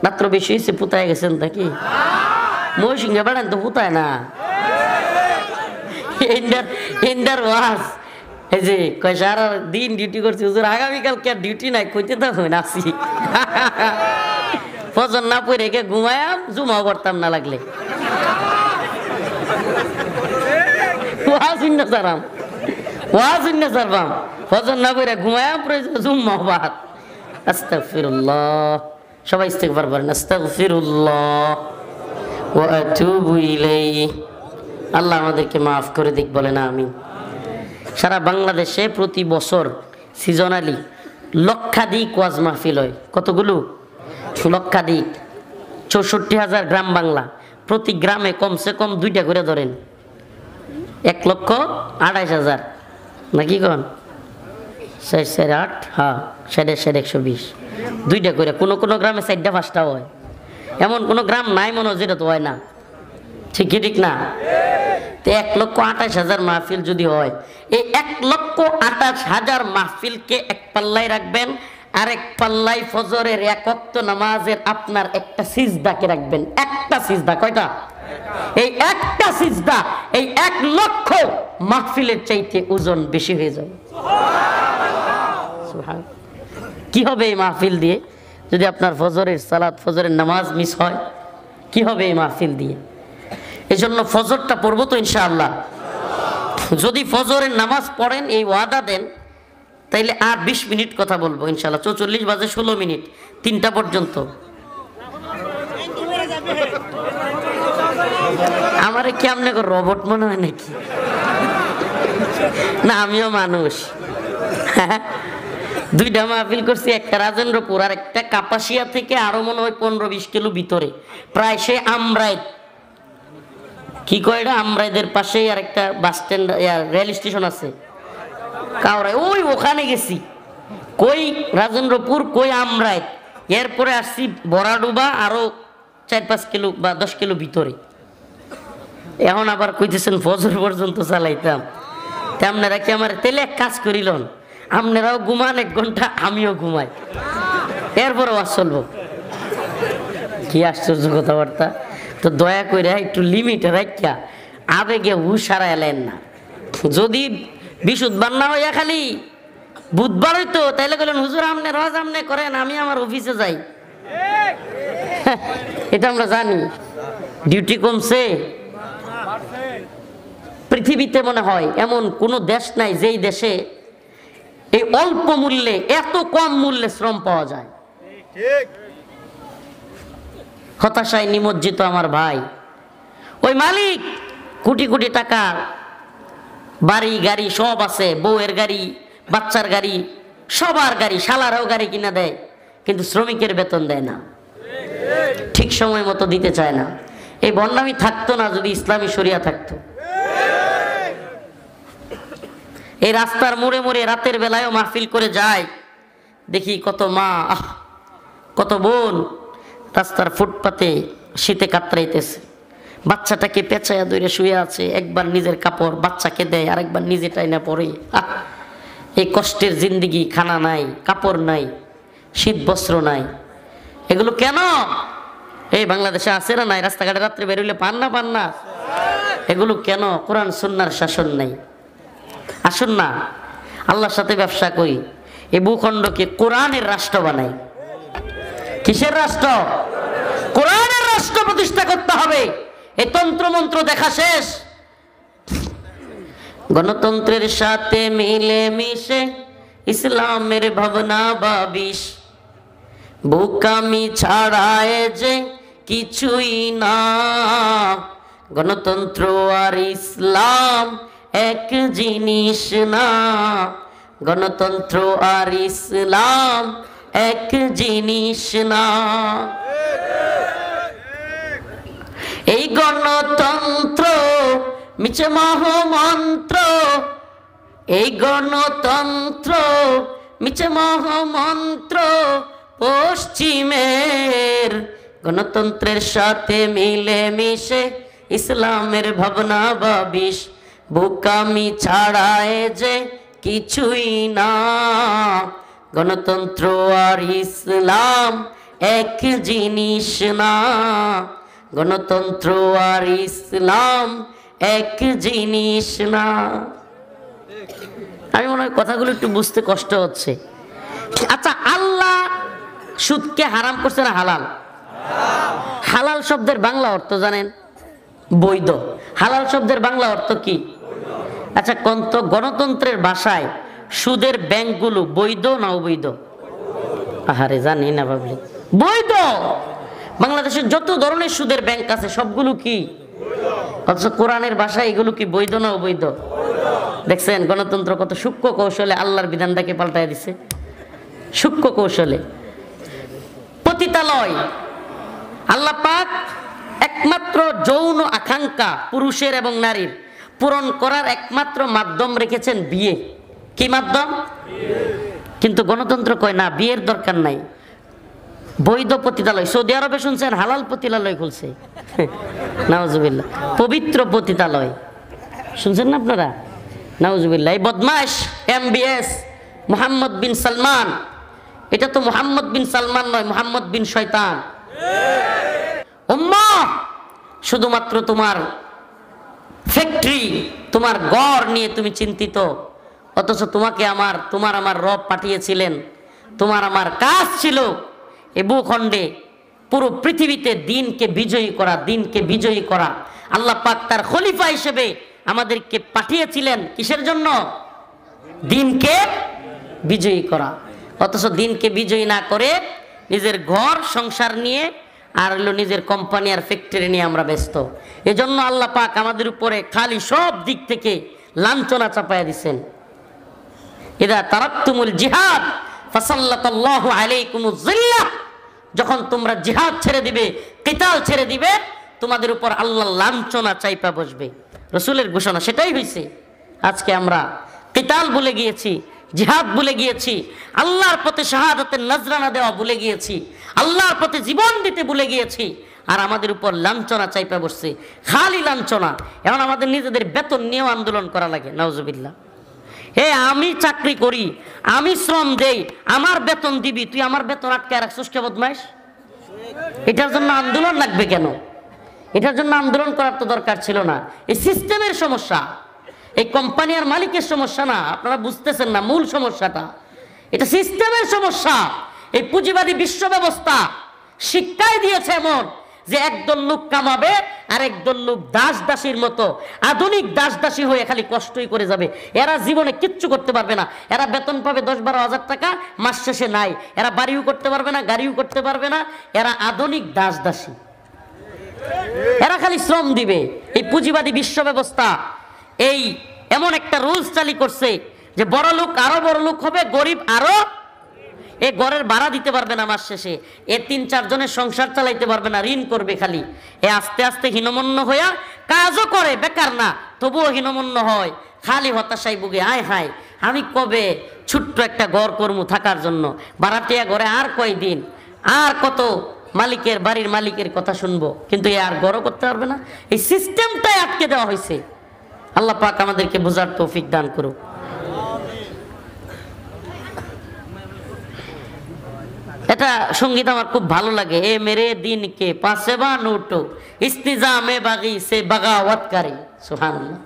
রাত্র বেশি হয়েছে, পুতায় গেছেন নাকি? মহিষিংহে বেড়ান তো পুতায় না। ইন্ডার ওয়াজ এই যে কয় সারা দিন ডিউটি করছি হুজুর, আগামীকাল কে ডিউটি নাই, কইতে থাকুন আসি। ফজর না পড়ে রেখে ঘুমায়াম, জুমাও করতাম না লাগলে। ওয়াজ শূন্য সারাম, ওয়াজ শূন্য সারবাম, ফজর না পড়ে ঘুমায়াম, জুম্মা বাদ। আস্তাগফিরুল্লাহ, সবাই ইস্তিগফার করেন। আস্তাগফিরুল্লাহ ওয়া আতুবু ইলাইহি। আল্লাহ আমাদেরকে মাফ করে দিক, বলেন আমিন। সারা বাংলাদেশে প্রতি বছর সিজনালি লক্ষাধিক ওয়াজ মাহফিল হয়। কতগুলো? লক্ষাধিক। ৬৪,০০০ গ্রাম বাংলা, প্রতি গ্রামে কমসে কম 2টা করে ধরেন, ১,২৮,০০০ নাকি কন? ৪/৮, হ্যাঁ ৬/১২০, 2টা করে। কোনো কোনো গ্রামে 4টা 5টা হয়, এমন কোনো গ্রাম নাই মনে হয় যেটা তো হয় না। ঠিক কি ঠিক না? তো ১,২৮,০০০ মাহফিল যদি হয়, এই ১,২৮,০০০ মাহফিলকে এক পাল্লায় রাখবেন, আর এক পাল্লায় ফজরের ১ ওয়াক্ত নামাজের আপনার একটা সিজদাকে রাখবেন। একটা সিজদা, কয়টা? এই একটা সিজদা এই ১,০০,০০০ মাহফিলের চাইতে ওজন বেশি হয়ে যাবে। কি হবে এই মাহফিল দিয়ে যদি আপনার ফজরের সালাত, ফজরের নামাজ মিস হয়? কি হবে এই মাহফিল দিয়ে? এই জন্য ফজরটা পড়বো তো ইনশাআল্লাহ। যদি ফজরের নামাজ পড়েন, এই ওয়াদা দেন, তাইলে আর 20 মিনিট কথা বলবো ইনশাআল্লাহ। ৪৪ বাজে 16 মিনিট, 3টা পর্যন্ত। আমারে কি আপনি রোবট মনে হয় নাকি? না, আমিও মানুষ। 2টা মাহফিল করছি, একটা রাজেন্দ্রপুর আর একটা কাপাসিয়া থেকে আরো মনে হয় 15-20 কিলো ভিতরে, প্রায় সে আমরাই। কি কয় এটা? আমরাইদের পাশেই আর একটা বাস স্ট্যান্ড, রেল স্টেশন আছে কাউরাই, ওই ওখানে গেছি। কই রাজেন্দ্রপুর, কই আমরাই। এরপরে আসছি বড়াডুবা, আরো 4-5 কিলো বা 10 কিলো ভিতরে। এখন আবার কইতেছেন ফজর পর্যন্ত চালাইতাম। তা আপনারা কি আমার তেলে এক কাজ করিলেন, আপনারাও ঘুমান 1 ঘন্টা, আমিও ঘুমাই, এরপরে ওয়াজ চলবো। কি আশ্চর্য কথাবার্তা! তো দয়া করে একটু লিমিটে রাখিয়া আবেগে হুশারা এলেন না। যদি বিশুদ্ধবার না হইয়া খালি বুধবার হইতো, তাইলে বললেন হুজুর আমনে রোজ আমনে করেন, আমি আমার অফিসে যাই। এটা আমরা জানি। ডিউটি কমছে। পৃথিবীতে মনে হয় এমন কোনো দেশ নাই যেই দেশে এই অল্প মূল্যে, এত কম মূল্যে শ্রম পাওয়া যায়। হতাশায় নিমজ্জিত আমার ভাই। ওই মালিক কোটি কোটি টাকা, বাড়ি গাড়ি সব আছে, বউয়ের গাড়ি, বাচ্চার গাড়ি, সবার গাড়ি, শালারাও গাড়ি কিনা দেয়, কিন্তু শ্রমিকের বেতন দেয় না, ঠিক সময় মতো দিতে চায় না। এই বন্যামি থাকতো না যদি ইসলামী শরিয়া থাকতো। এই রাস্তার মোড়ে মোড়ে রাতের বেলায়ও মাহফিল করে যায়, দেখি কত মা, কত বোন রাস্তার ফুটপাতে শীতে কাতরাইতেছে, বাচ্চাটাকে পেঁচাইয়া ধরে শুয়ে আছে, একবার নিজের কাপড় বাচ্চাকে দেয়, আরেকবার নিজে টাইনা পরে। এই কষ্টের জিন্দিগি, খানা নাই, কাপড় নাই, শীত বস্ত্র নাই, এগুলো কেন? এই বাংলাদেশে আছে না নাই? রাস্তাঘাটে রাত্রে বেরোলে পান না? এগুলো কেন? কোরআন সুন্নাহর শাসন নাই। আসুন না আল্লাহর সাথে ব্যবসা করি, এই ভূখণ্ডকে কোরআনের রাষ্ট্র বানাই। কিসের রাষ্ট্র? কোরআনের রাষ্ট্র প্রতিষ্ঠা করতে হবে। এই তন্ত্র মন্ত্র দেখা শেষ। গণতন্ত্রের সাথে মিলে মিশে ইসলামের ভাবনা বাবিশ, বোকামি ছাড়ায় যে কিছুই না। গণতন্ত্র আর ইসলাম এক জিনিস না, গণতন্ত্র আর ইসলাম এক জিনিস না। এই গণতন্ত্র মিছে মহামন্ত্র, এই গণতন্ত্র মিছে মহামন্ত্র পশ্চিমের। গণতন্ত্রের সাথে মিলে মিশে ইসলামের ভাবনা বাবিশ, বোকামি ছাড়ায় যে কিছুই না। গণতন্ত্র আর ইসলাম এক জিনিস না, গণতন্ত্র আর ইসলাম এক জিনিস না। আমি মনে হয় কথাগুলো একটু বুঝতে কষ্ট হচ্ছে। আচ্ছা, আল্লাহ সুদকে হারাম করছে না হালাল? হালাল শব্দের বাংলা অর্থ জানেন? বৈধ। হালাল শব্দের বাংলা অর্থ কি? আচ্ছা, গণতন্ত্রের ভাষায় সুদের ব্যাংকগুলো বৈধ না অবৈধ? আহারে জানি না ভাবলি, বৈধ। বাংলাদেশের যত ধরনের সুদের ব্যাংক আছে সবগুলো কি? অথচ কোরআনের ভাষায় এগুলো কি বৈধ না অবৈধ? দেখছেন গণতন্ত্র কত সূক্ষ্ম কৌশলে আল্লাহর বিধানটাকে পাল্টায় দিছে, সূক্ষ্ম কৌশলে। পতিতালয়, আল্লাহ পাক একমাত্র যৌন আকাঙ্ক্ষা পুরুষের এবং নারীর পূরণ করার একমাত্র মাধ্যম রেখেছেন বিয়ে। কি মাধ্যম? কিন্তু গণতন্ত্র কয় না, বিয়ের দরকার নাই, বৈধ পতিতালয়। সৌদি আরবে শুনছেন হালাল পতিতালয় খুলছে, নাউজুবিল্লাহ, পবিত্র পতিতালয় শুনছেন না আপনারা? নাউজুবিল্লাহ। এই বদমাশ MBS মোহাম্মদ বিন সালমান, এটা তো মোহাম্মদ বিন সালমান নয়, মোহাম্মদ বিন শয়তান। উম্মাহ, শুধুমাত্র তোমার ফ্যাক্টরি, তোমার ঘর নিয়ে তুমি চিন্তিত, অথচ তোমাকে তোমার আমার রব পাঠিয়েছিলেন, তোমার আমার কাজ ছিল এ ভূখণ্ডে পুরো পৃথিবীতে দিনকে বিজয়ী করা, দিনকে বিজয়ী করা। আল্লাহ পাক তার খলিফা হিসেবে আমাদেরকে পাঠিয়েছিলেন কিসের জন্য? দিনকে বিজয়ী করা। অথচ দিনকে বিজয়ী না করে নিজের ঘর সংসার নিয়ে আর হলো নিজের কোম্পানি আর ফ্যাক্টরি নিয়ে আমরা ব্যস্ত। এজন্য আল্লাহ পাক আমাদের উপরে খালি সব দিক থেকে লাঞ্ছনা চাপায়া দিচ্ছেন। ইদা তারাকতুমুল জিহাদ ফাসাল্লাতাল্লাহু আলাইকুমুজ জিল্লাহ, যখন তোমরা জিহাদ ছেড়ে দিবে, কিতাল ছেড়ে দিবে, তোমাদের উপর আল্লাহ লাঞ্ছনা চাইপা বসবে। রাসূলের ঘোষণা সেটাই হয়েছে। আজকে আমরা কিতাল ভুলে গিয়েছি, জিহাদ ভুলে গিয়েছি, আল্লাহর পথে শাহাদাতের নজরানা দেওয়া ভুলে গিয়েছি, আল্লাহর পথে জীবন দিতে ভুলে গিয়েছি, আর আমাদের উপর লাঞ্ছনা চাইপা বসছে, খালি লাঞ্ছনা। এখন আমাদের নিজেদের বেতন নিয়েও আন্দোলন করা লাগে, নাউজুবিল্লাহ। হে, আমি চাকরি করি, আমি শ্রম দেই, আমার বেতন দিবি, তুই আমার বেতন আটকে রাখছিস কে বদমাইশ? এটার জন্য আন্দোলন লাগবে কেন? এটার জন্য আন্দোলন করার তো দরকার ছিল না। এই সিস্টেমের সমস্যা, এই কোম্পানি আর মালিকের সমস্যা না, আপনারা বুঝতেছেন না মূল সমস্যাটা। এটা সিস্টেমের সমস্যা। এই পুঁজিবাদী বিশ্ব ব্যবস্থা শিক্ষাই দিয়েছে এমন যে একদল লোক কামাবে আর একদল লোক দাস দাসীর মতো আধুনিক দাস দাসী হয়ে খালি কষ্টই করে যাবে। এরা জীবনে কিচ্ছু করতে পারবে না। এরা বেতন পাবে 10-12 হাজার টাকা, মাস শেষে নাই। এরা বাড়িও করতে পারবে না, গাড়িও করতে পারবে না। এরা আধুনিক দাস দাসী, এরা খালি শ্রম দিবে। এই পুঁজিবাদী বিশ্ব ব্যবস্থা এই এমন একটা রুলস চালু করছে যে বড় লোক আরো বড় লোক হবে, গরিব আরো, এ ঘরের ভাড়া দিতে পারবে না মাস শেষে, এ 3-4 জনের সংসার চালাইতে পারবে না, ঋণ করবে খালি। এ আস্তে আস্তে হীনমন্য হইয়া কাজও করে, বেকার না, তবুও হীনমন্য হয়, খালি হতাশায় ভুগে। আয় হায়, আমি কবে ছোট্ট একটা ঘর কর্ম থাকার জন্য, ভাড়াটিয়া ঘরে আর কয়দিন, আর কত মালিকের বাড়ির মালিকের কথা শুনবো, কিন্তু এ আর ঘরও করতে পারবে না। এই সিস্টেমটাই আটকে দেওয়া হয়েছে। আল্লাহ পাক আমাদেরকে বোঝার তৌফিক দান করুক। এটা সঙ্গীত আমার খুব ভালো লাগে। এ মেরে দিন কে পাসে বা নোটো ইস্তিজামে বাগি সে বাগাওয়াত করে, সুবহানাল্লাহ।